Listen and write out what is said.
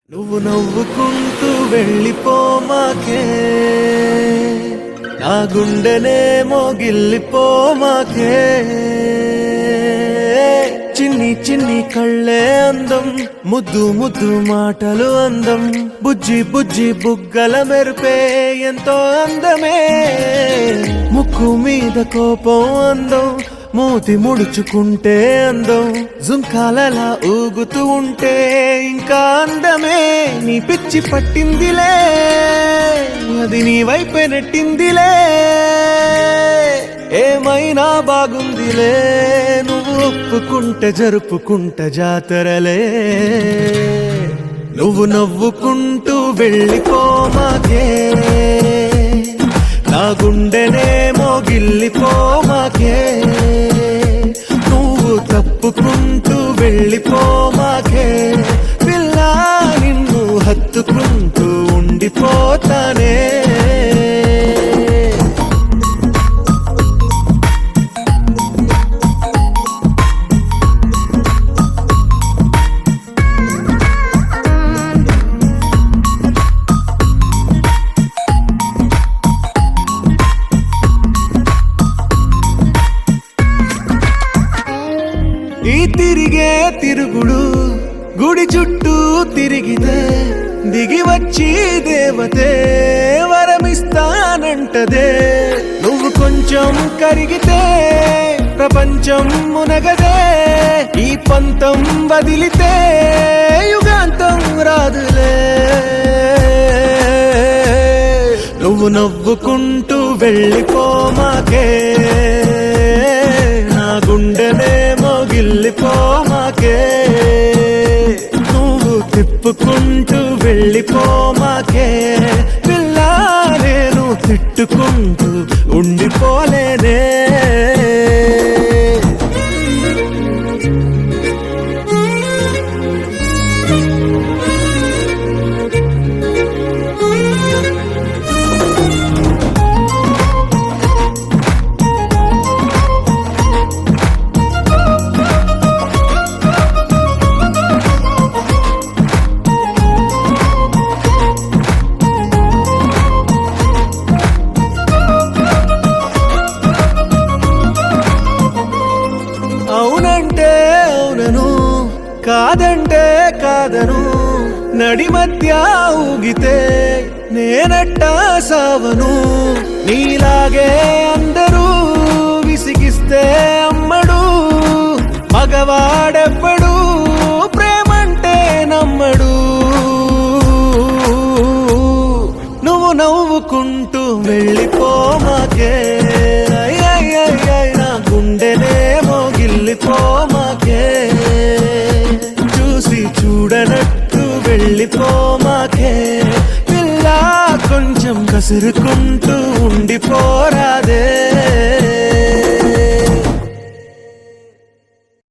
నువ్వు నవ్వుకుంటూ వెళ్ళిపోమాకే, నా గుండెనేమో గిల్లిపోమాకే. చిన్ని చిన్ని కళ్ళే అందం, ముద్దు ముద్దు మాటలు అందం, బుజ్జి బుజ్జి బుగ్గల మెరుపే ఎంతో అందమే. ముక్కు మీద కోపం అందం, మూతి ముడుచుకుంటే అందం, జుంకాలలా ఊగుతూ ఉంటే ఇంకా అందమే. నీ పిచ్చి పట్టిందిలే, అది నీ వైపే నెట్టిందిలే. ఏమైనా బాగుందిలే, నువ్వు ఒప్పుకుంటే జరుపుకుంటే జాతరలే. నువ్వు నవ్వుకుంటూ వెళ్ళిపోమాకే, నా గుండెనేమో గిల్లిపోమాకే. నువ్వు తప్పుకుంటూ వెళ్ళిపోమాకే, పిల్ల నిన్ను హత్తుకుంటూ ఉండిపోతానే. ఈ తిరిగే తిరుగుడు గుడి చుట్టూ తిరిగితే, దిగి వచ్చి దేవతే వరమిస్తానంటదే. నువ్వు కొంచెం కరిగితే ప్రపంచం మునగదే. ఈ పంతం వదిలితే యుగాంతం రాదులే. నువ్వు నవ్వుకుంటూ వెళ్ళిపోమాకే, నా గుండెనేమో గిల్లిపోమాకే. నువ్వు తిప్పుకుంటూ వెళ్ళిపోమాకే, పిల్ల నేను తిట్టుకుంటూ ఉండిపోలేనే. అవునంటే అవునను, కాదంటే కాదను, నడి మధ్య ఊగితే నేనట్టా సావను. నీలాగే అందరూ విసిగిస్తే అమ్మడు, మగవాడెవ్వడు ప్రేమంటే నమ్మడు. నువ్వు నవ్వుకుంటూ వెళ్ళిపోమాకే, నా గుండెనేమో గిల్లిపోమాకే. చూసి చూడనట్టు వెళ్ళిపోమాకే, పిల్ల కొంచెం కసురుకుంటూ ఉండిపోరాదే.